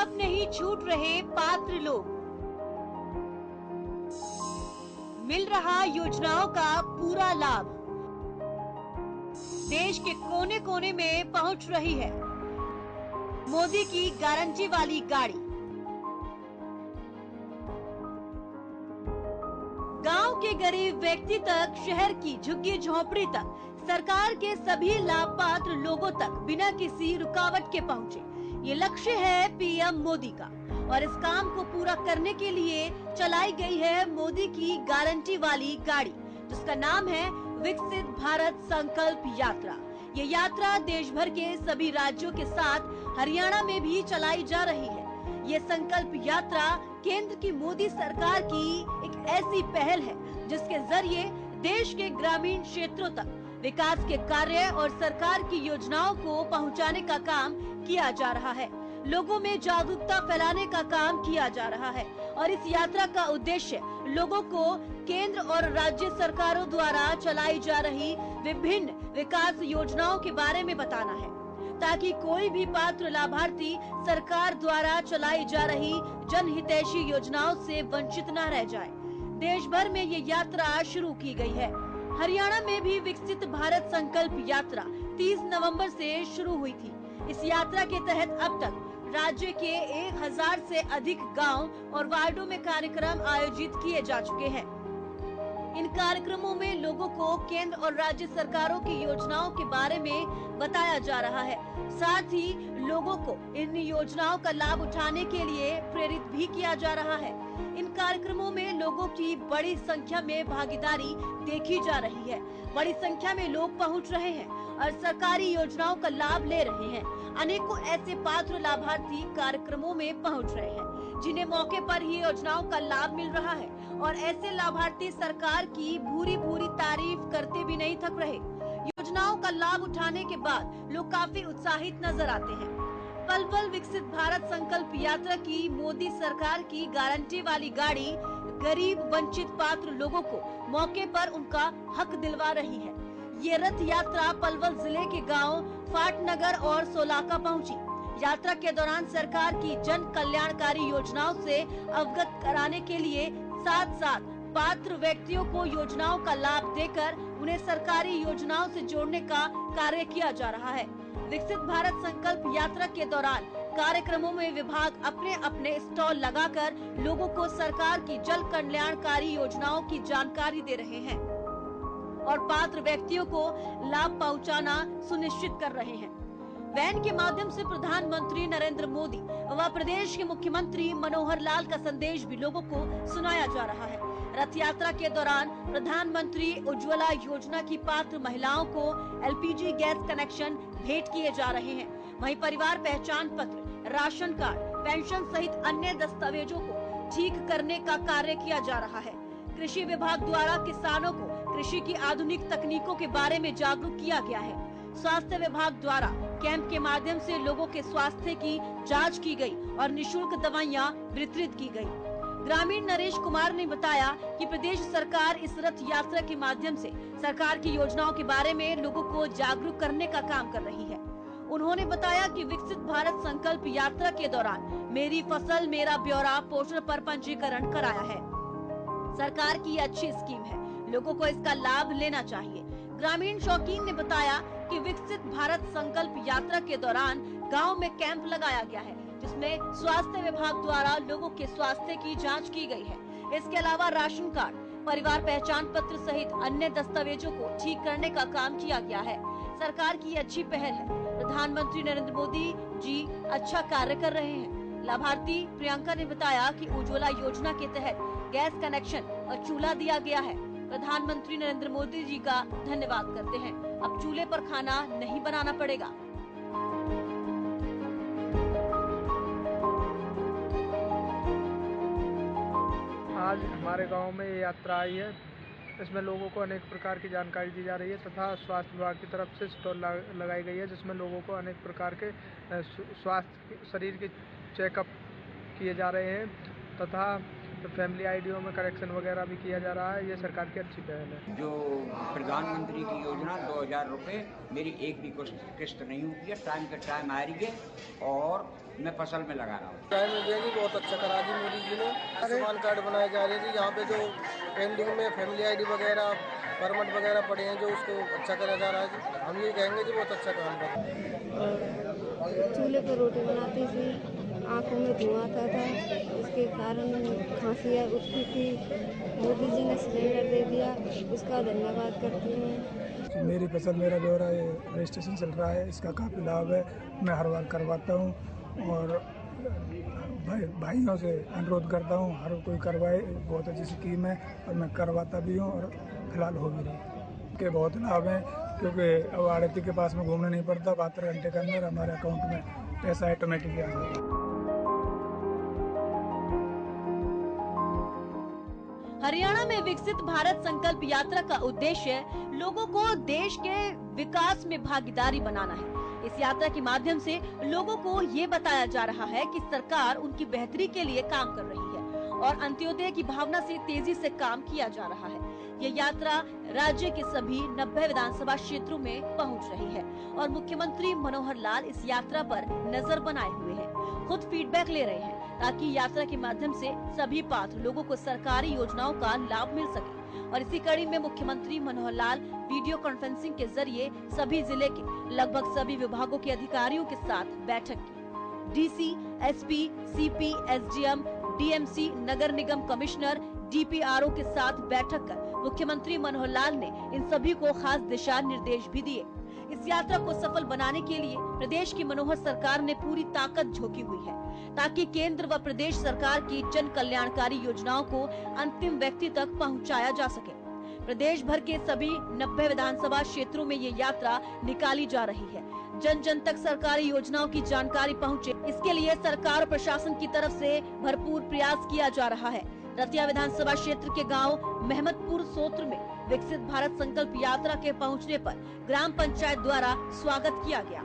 अब नहीं छूट रहे पात्र लोग, मिल रहा योजनाओं का पूरा लाभ, देश के कोने कोने में पहुंच रही है मोदी की गारंटी वाली गाड़ी। गांव के गरीब व्यक्ति तक, शहर की झुग्गी झोपड़ी तक, सरकार के सभी लाभ पात्र लोगों तक बिना किसी रुकावट के पहुंचे, ये लक्ष्य है पीएम मोदी का। और इस काम को पूरा करने के लिए चलाई गई है मोदी की गारंटी वाली गाड़ी, जिसका नाम है विकसित भारत संकल्प यात्रा। ये यात्रा देश भर के सभी राज्यों के साथ हरियाणा में भी चलाई जा रही है। ये संकल्प यात्रा केंद्र की मोदी सरकार की एक ऐसी पहल है जिसके जरिए देश के ग्रामीण क्षेत्रों तक विकास के कार्य और सरकार की योजनाओं को पहुंचाने का काम किया जा रहा है। लोगों में जागरूकता फैलाने का काम किया जा रहा है और इस यात्रा का उद्देश्य लोगों को केंद्र और राज्य सरकारों द्वारा चलाई जा रही विभिन्न विकास योजनाओं के बारे में बताना है, ताकि कोई भी पात्र लाभार्थी सरकार द्वारा चलाई जा रही जनहितैषी योजनाओं से वंचित न रह जाए। देश भर में ये यात्रा शुरू की गई है। हरियाणा में भी विकसित भारत संकल्प यात्रा 30 नवंबर से शुरू हुई थी। इस यात्रा के तहत अब तक राज्य के 1000 से अधिक गांव और वार्डों में कार्यक्रम आयोजित किए जा चुके हैं। इन कार्यक्रमों में लोगों को केंद्र और राज्य सरकारों की योजनाओं के बारे में बताया जा रहा है। साथ ही लोगों को इन योजनाओं का लाभ उठाने के लिए प्रेरित भी किया जा रहा है। इन कार्यक्रमों में लोगों की बड़ी संख्या में भागीदारी देखी जा रही है। बड़ी संख्या में लोग पहुंच रहे हैं और सरकारी योजनाओं का लाभ ले रहे हैं। अनेकों ऐसे पात्र लाभार्थी कार्यक्रमों में पहुंच रहे हैं जिन्हें मौके पर ही योजनाओं का लाभ मिल रहा है और ऐसे लाभार्थी सरकार की भूरी भूरी तारीफ करते भी नहीं थक रहे। योजनाओं का लाभ उठाने के बाद लोग काफी उत्साहित नजर आते हैं। पल पल विकसित भारत संकल्प यात्रा की मोदी सरकार की गारंटी वाली गाड़ी गरीब वंचित पात्र लोगों को मौके पर उनका हक दिलवा रही है। ये रथ यात्रा पलवल जिले के गांव फाटनगर और सोलाका पहुंची। यात्रा के दौरान सरकार की जन कल्याणकारी योजनाओं से अवगत कराने के लिए साथ साथ पात्र व्यक्तियों को योजनाओं का लाभ देकर उन्हें सरकारी योजनाओं से जोड़ने का कार्य किया जा रहा है। विकसित भारत संकल्प यात्रा के दौरान कार्यक्रमों में विभाग अपने अपने स्टॉल लगाकर लोगों को सरकार की जन कल्याणकारी योजनाओं की जानकारी दे रहे हैं और पात्र व्यक्तियों को लाभ पहुंचाना सुनिश्चित कर रहे हैं। वैन के माध्यम से प्रधानमंत्री नरेंद्र मोदी व प्रदेश के मुख्यमंत्री मनोहर लाल का संदेश भी लोगों को सुनाया जा रहा है। रथ यात्रा के दौरान प्रधानमंत्री उज्ज्वला योजना की पात्र महिलाओं को एलपीजी गैस कनेक्शन भेंट किए जा रहे हैं। वहीं परिवार पहचान पत्र, राशन कार्ड, पेंशन सहित अन्य दस्तावेजों को ठीक करने का कार्य किया जा रहा है। कृषि विभाग द्वारा किसानों को कृषि की आधुनिक तकनीकों के बारे में जागरूक किया गया है। स्वास्थ्य विभाग द्वारा कैंप के माध्यम से लोगों के स्वास्थ्य की जांच की गई और निशुल्क दवाइयां वितरित की गई। ग्रामीण नरेश कुमार ने बताया कि प्रदेश सरकार इस रथ यात्रा के माध्यम से सरकार की योजनाओं के बारे में लोगों को जागरूक करने का काम कर रही है। उन्होंने बताया कि विकसित भारत संकल्प यात्रा के दौरान मेरी फसल मेरा ब्यौरा पोर्टल पर पंजीकरण कराया है। सरकार की अच्छी स्कीम है, लोगों को इसका लाभ लेना चाहिए। ग्रामीण शौकीन ने बताया कि विकसित भारत संकल्प यात्रा के दौरान गांव में कैंप लगाया गया है, जिसमें स्वास्थ्य विभाग द्वारा लोगों के स्वास्थ्य की जांच की गई है। इसके अलावा राशन कार्ड, परिवार पहचान पत्र सहित अन्य दस्तावेजों को ठीक करने का काम किया गया है। सरकार की अच्छी पहल है। प्रधानमंत्री नरेंद्र मोदी जी अच्छा कार्य कर रहे हैं। लाभार्थी प्रियंका ने बताया कि उज्ज्वला योजना के तहत गैस कनेक्शन और चूल्हा दिया गया है। प्रधानमंत्री नरेंद्र मोदी जी का धन्यवाद करते हैं। अब चूल्हे पर खाना नहीं बनाना पड़ेगा। आज हमारे गांव में ये यात्रा आई है। इसमें लोगों को अनेक प्रकार की जानकारी दी जा रही है तथा स्वास्थ्य विभाग की तरफ से स्टॉल लगाई गई है, जिसमें लोगों को अनेक प्रकार के स्वास्थ्य शरीर के चेकअप किए जा रहे हैं तथा फैमिली आईडियो में करेक्शन वगैरह भी किया जा रहा है। ये सरकार की अच्छी पहल है। जो प्रधानमंत्री की योजना 2000 रुपये मेरी एक भी किस्त नहीं हुई है, टाइम के टाइम आ रही है और मैं फसल में लगा रहा हूँ। टाइम भी बहुत अच्छा करा दी मोदी जी ने। आयुष्मान कार्ड बनाए जा रहे थे, यहाँ पे जो पेंडिंग में फैमिली आईडी वगैरह परमिट वगैरह पड़े हैं जो उसको अच्छा करा जा रहा है जी। हम ये कहेंगे जी बहुत अच्छा काम कर रहे हैं। चूल्हे पर रोटी बनाती थी, आंखों में धुआं आता था, इसके कारण खांसी उठती थी। मोदी जी ने सिलेंडर दे दिया, उसका धन्यवाद करती हूँ। मेरी फसल मेरा ब्यौरा रजिस्ट्रेशन चल रहा है, इसका काफ़ी लाभ है। मैं हर बार करवाता हूँ और भाइयों से अनुरोध करता हूँ हर कोई करवाए। बहुत अच्छी स्कीम है और मैं करवाता भी हूँ और फिलहाल हो भी रही के बहुत लाभ हैं, क्योंकि अब आड़ती के पास में घूमना नहीं पड़ता। 72 घंटे के अंदर हमारे अकाउंट में पैसा ऑटोमेटिक आ जाता है। हरियाणा में विकसित भारत संकल्प यात्रा का उद्देश्य लोगों को देश के विकास में भागीदारी बनाना है। इस यात्रा के माध्यम से लोगों को ये बताया जा रहा है कि सरकार उनकी बेहतरी के लिए काम कर रही है और अंत्योदय की भावना से तेजी से काम किया जा रहा है। ये यात्रा राज्य के सभी 90 विधानसभा क्षेत्रों में पहुंच रही है और मुख्यमंत्री मनोहर लाल इस यात्रा पर नजर बनाए हुए हैं, खुद फीडबैक ले रहे हैं ताकि यात्रा के माध्यम से सभी पात्र लोगों को सरकारी योजनाओं का लाभ मिल सके। और इसी कड़ी में मुख्यमंत्री मनोहर लाल वीडियो कॉन्फ्रेंसिंग के जरिए सभी जिले के लगभग सभी विभागों के अधिकारियों के साथ बैठक की। DC, SP, CP, SDM, DMC, नगर निगम कमिश्नर, डीपीआरओ के साथ बैठक कर मुख्यमंत्री मनोहर लाल ने इन सभी को खास दिशा निर्देश भी दिए। इस यात्रा को सफल बनाने के लिए प्रदेश की मनोहर सरकार ने पूरी ताकत झोंकी हुई है ताकि केंद्र व प्रदेश सरकार की जन कल्याणकारी योजनाओं को अंतिम व्यक्ति तक पहुंचाया जा सके। प्रदेश भर के सभी 90 विधानसभा क्षेत्रों में ये यात्रा निकाली जा रही है। जन जन तक सरकारी योजनाओं की जानकारी पहुंचे, इसके लिए सरकार और प्रशासन की तरफ से भरपूर प्रयास किया जा रहा है। रतिया विधानसभा क्षेत्र के गांव महमदपुर सोत्र में विकसित भारत संकल्प यात्रा के पहुंचने पर ग्राम पंचायत द्वारा स्वागत किया गया।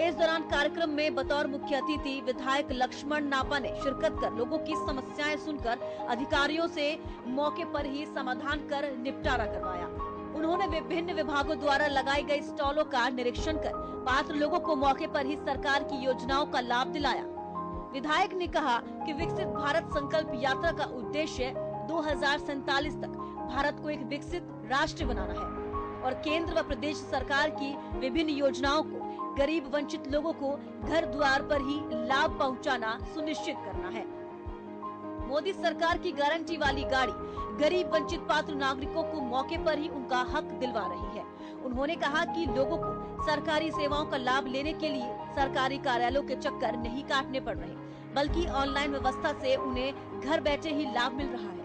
इस दौरान कार्यक्रम में बतौर मुख्य अतिथि विधायक लक्ष्मण नापा ने शिरकत कर लोगों की समस्याएं सुनकर अधिकारियों से मौके पर ही समाधान कर निपटारा करवाया। उन्होंने विभिन्न विभागों द्वारा लगाई गई स्टॉलों का निरीक्षण कर पात्र लोगों को मौके पर ही सरकार की योजनाओं का लाभ दिलाया। विधायक ने कहा कि विकसित भारत संकल्प यात्रा का उद्देश्य 2047 तक भारत को एक विकसित राष्ट्र बनाना है और केंद्र व प्रदेश सरकार की विभिन्न योजनाओं को गरीब वंचित लोगों को घर द्वार पर ही लाभ पहुंचाना सुनिश्चित करना है। मोदी सरकार की गारंटी वाली गाड़ी गरीब वंचित पात्र नागरिकों को मौके पर ही उनका हक दिलवा रही है। उन्होंने कहा कि लोगों को सरकारी सेवाओं का लाभ लेने के लिए सरकारी कार्यालयों के चक्कर नहीं काटने पड़ रहे, बल्कि ऑनलाइन व्यवस्था से उन्हें घर बैठे ही लाभ मिल रहा है।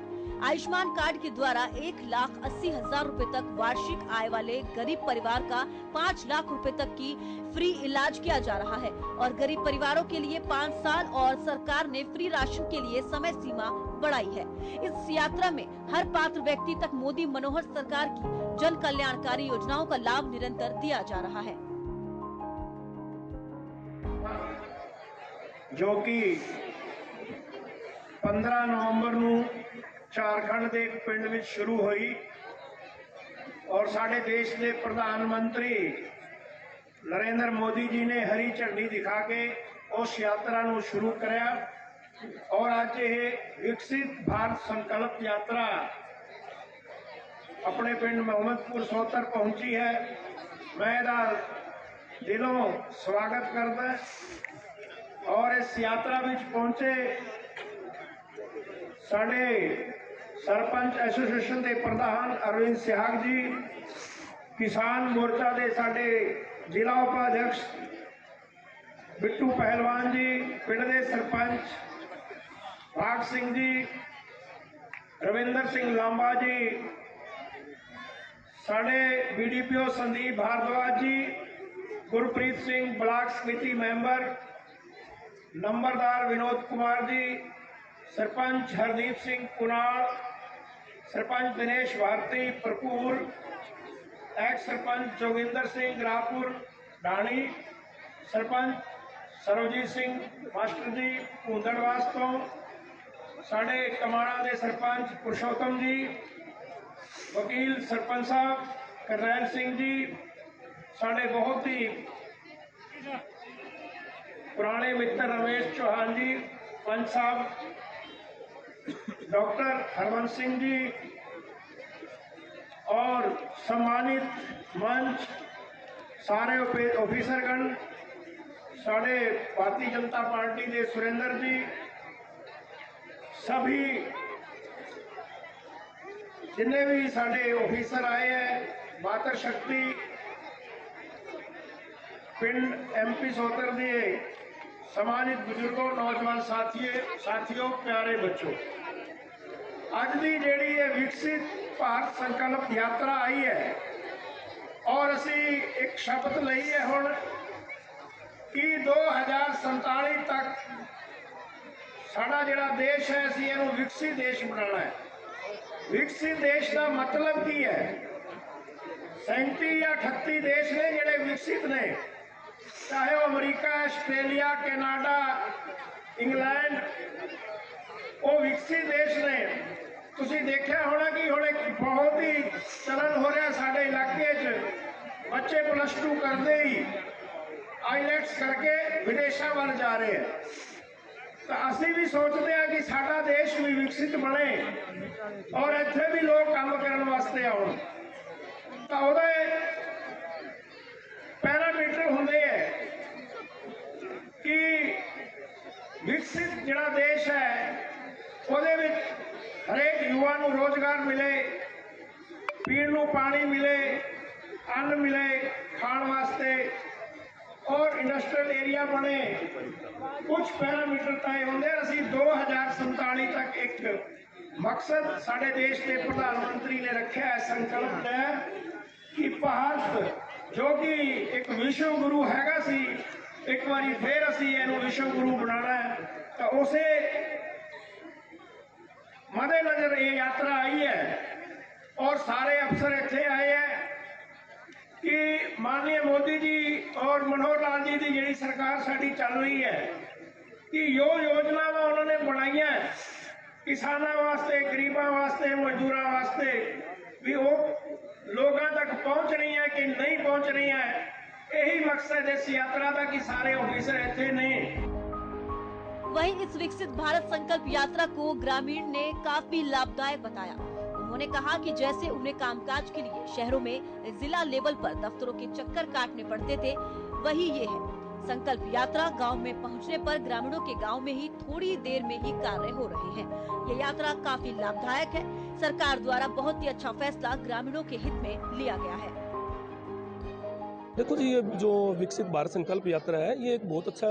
आयुष्मान कार्ड के द्वारा 1,80,000 रुपए तक वार्षिक आय वाले गरीब परिवार का 5 लाख रुपए तक की फ्री इलाज किया जा रहा है और गरीब परिवारों के लिए 5 साल और सरकार ने फ्री राशन के लिए समय सीमा बढ़ाई है। इस यात्रा में हर पात्र व्यक्ति तक मोदी मनोहर सरकार की जन कल्याणकारी योजनाओं का लाभ निरंतर दिया जा रहा है। जो कि 15 नवंबर ਨੂੰ झारखंड के एक पिंड में शुरू हुई और साडे देश के प्रधानमंत्री नरेंद्र मोदी जी ने हरी झंडी दिखा के उस यात्रा ਨੂੰ शुरू कराया और आज ये विकसित भारत संकल्प यात्रा अपने पिंड महमदपुर सोतर पहुंची है। मैं इसका दिलों स्वागत करता और इस यात्रा में पहुंचे साडे सरपंच एसोसिएशन के प्रधान अरविंद सिहाग जी, किसान मोर्चा के साडे जिला उपाध्यक्ष बिट्टू पहलवान जी, पिंड के सरपंच भाग सिंह जी, रविंदर सिंह लांबा जी, साडे बीडीपीओ संदीप भारद्वाज जी, गुरप्रीत सिंह ब्लॉक समिति मेंबर, नंबरदार विनोद कुमार जी, सरपंच हरदीप सिंह कुनाल, सरपंच दिनेश भारती प्रपुर, एक्स सरपंच जोगिंदर सिंह रापुर डाणी, सरपंच सरवजीत सिंह मास्टर जी भूंदड़ वास्तव, साढ़े कमाणा के सरपंच पुरुषोत्तम जी, वकील सरपंच साहब करनैल सिंह जी, साढ़े बहुत ही पुराने मित्र रमेश चौहान जी, पंच साहब, डॉक्टर हरवंश सिंह जी और सम्मानित मंच सारे ऑफिसरगण, साढ़े भारतीय जनता पार्टी के सुरेंद्र जी, सभी जिन्हें भी साढ़े ऑफिसर आए हैं, मातर शक्ति पिंड MP सोतर दिए, सम्मानित बुजुर्गों, नौजवान साथियों, प्यारे बच्चों, अज की जिहड़ी ये विकसित भारत संकल्प यात्रा आई है और असी एक शपथ लई है हुण कि 2047 तक साडा जिहड़ा देश है असी इहनूं विकसित देश बनाना है। विकसित देश का मतलब की है? 37 या 38 देश ने जिहड़े विकसित ने, चाहे वो अमरीका, आस्ट्रेलिया, कैनाडा, इंग्लैंड, वो विकसित देश ने। तुसी देखा होना कि हुण एक बहुत ही चलन हो रहा साडे इलाके च, बच्चे +2 करते ही आईलैट्स करके विदेशों वाल जा रहे हैं। तो असी भी सोचते हैं कि साडा देश भी विकसित बने और इत्थे भी लोग काम करने वास्ते आउण। तो उहदे पैरामीटर होंदे है कि विकसित जिहड़ा देश है उहदे विच हरेक युवा नूं रोजगार मिले, पीण नूं पानी मिले, अन्न मिले खाण वास्ते और इंडस्ट्रियल एरिया बने। कुछ पैरामीटर तय होंगे। असी 2047 तक एक मकसद साढ़े देश के प्रधानमंत्री ने रखा है, संकल्प है कि भारत जो कि एक विश्व गुरु हैगा सी, एक बारी फिर असी इहनूं विश्व गुरु बनाना है। तो उसे मद्देनजर ये यात्रा आई है और सारे अफसर इत्थे आए हैं कि माननीय मोदी जी और मनोहर लाल जी की जिहड़ी सरकार साडी चल रही है कि जो योजनावां उन्होंने बनाई है किसानों वास्ते, गरीबों वास्ते, मजदूरों वास्ते, भी वो लोगों तक पहुँच रही है कि नहीं पहुँच रही है। यही मकसद इस यात्रा का कि सारे ऑफिसर इत्थे ने। वहीं इस विकसित भारत संकल्प यात्रा को ग्रामीण ने काफी लाभदायक बताया। उन्होंने कहा कि जैसे उन्हें कामकाज के लिए शहरों में जिला लेवल पर दफ्तरों के चक्कर काटने पड़ते थे, वही ये है। संकल्प यात्रा गांव में पहुंचने पर ग्रामीणों के गांव में ही थोड़ी देर में ही कार्य हो रहे हैं। ये यात्रा काफी लाभदायक है। सरकार द्वारा बहुत ही अच्छा फैसला ग्रामीणों के हित में लिया गया है। देखो जी, ये जो विकसित भारत संकल्प यात्रा है, ये एक बहुत अच्छा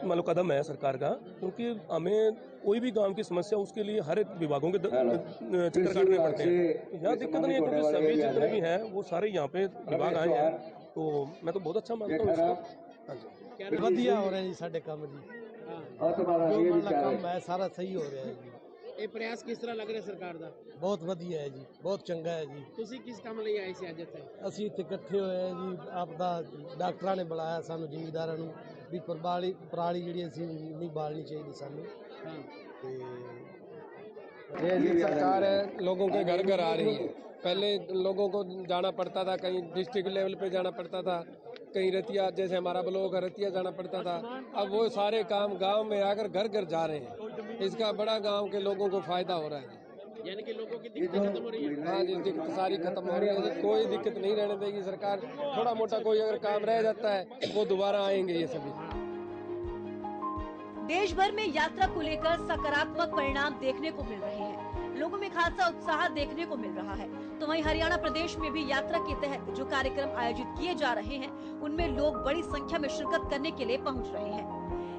मतलब कदम है सरकार का, क्योंकि हमें कोई भी गांव की समस्या उसके लिए हर एक विभागों के चक्कर काटने पड़ते हैं। यहाँ दिक्कत नहीं है, क्योंकि सभी जितने भी हैं वो सारे यहाँ पे विभाग आए हैं। तो मैं तो बहुत अच्छा मानता हूँ इसको। वधिया हो रहा है जी साडे काम जी, जो मतलब काम है सारा सही हो रहा है जी। ਇਹ ਪ੍ਰयास किस तरह लग रहा सरकार ਦਾ? बहुत वधिया है जी, बहुत चंगा है जी। ਤੁਸੀਂ किस काम ਲਈ ਆਏ ਸੀ ਅੱਜ ਇੱਥੇ? ਅਸੀਂ ਇੱਥੇ ਇਕੱਠੇ ਹੋਏ ਆ ਜੀ, ਆਪਦਾ ਡਾਕਟਰਾਂ ਨੇ ਬੁਲਾਇਆ ਸਾਨੂੰ ਜ਼ਿਮੀਂਦਾਰਾਂ ਨੂੰ ਵੀ ਪਰਾਲੀ ਜਿਹੜੀ ਅਸੀਂ ਨਹੀਂ ਬਾਲਣੀ ਚਾਹੀਦੀ ਸਾਨੂੰ। ये जी सरकार है, लोगों के घर घर आ रही है। पहले लोगों को जाना पड़ता था, कहीं डिस्ट्रिक्ट लेवल पे जाना पड़ता था, कहीं रतिया, जैसे हमारा ब्लॉक है रतिया जाना पड़ता था। अब वो सारे काम गांव में आकर घर घर जा रहे हैं। इसका बड़ा गांव के लोगों को फायदा हो रहा है। यानी कि लोगों की दिक्कत खत्म हो रही है। हाँ जी, दिक्कत सारी खत्म हो रही है। कोई दिक्कत नहीं रहने देगी सरकार। थोड़ा मोटा कोई अगर काम रह जाता है वो दोबारा आएंगे ये सभी। देश भर में यात्रा को लेकर सकारात्मक परिणाम देखने को मिल रहे हैं। लोगों में खासा उत्साह देखने को मिल रहा है। तो वहीं हरियाणा प्रदेश में भी यात्रा के तहत जो कार्यक्रम आयोजित किए जा रहे हैं, उनमें लोग बड़ी संख्या में शिरकत करने के लिए पहुंच रहे हैं।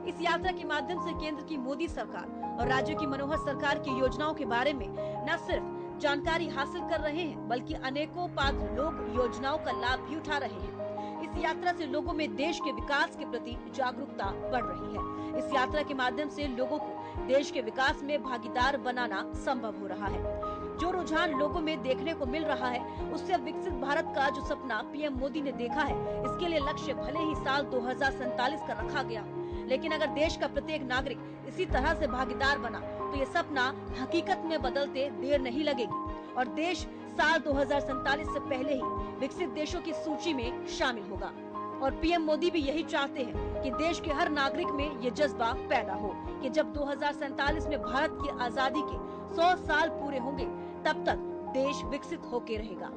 इस यात्रा के माध्यम से केंद्र की मोदी सरकार और राज्य की मनोहर सरकार की योजनाओं के बारे में न सिर्फ जानकारी हासिल कर रहे हैं, बल्कि अनेकों पात्र लोग योजनाओं का लाभ भी उठा रहे हैं। इस यात्रा से लोगों में देश के विकास के प्रति जागरूकता बढ़ रही है। इस यात्रा के माध्यम से लोगों को देश के विकास में भागीदार बनाना संभव हो रहा है। जो रुझान लोगों में देखने को मिल रहा है, उससे अब विकसित भारत का जो सपना पीएम मोदी ने देखा है, इसके लिए लक्ष्य भले ही साल 2047 का रखा गया, लेकिन अगर देश का प्रत्येक नागरिक इसी तरह से भागीदार बना तो ये सपना हकीकत में बदलते देर नहीं लगेगी और देश साल 2047 से पहले ही विकसित देशों की सूची में शामिल होगा। और पीएम मोदी भी यही चाहते हैं कि देश के हर नागरिक में ये जज्बा पैदा हो कि जब 2047 में भारत की आजादी के 100 साल पूरे होंगे तब तक देश विकसित होके रहेगा।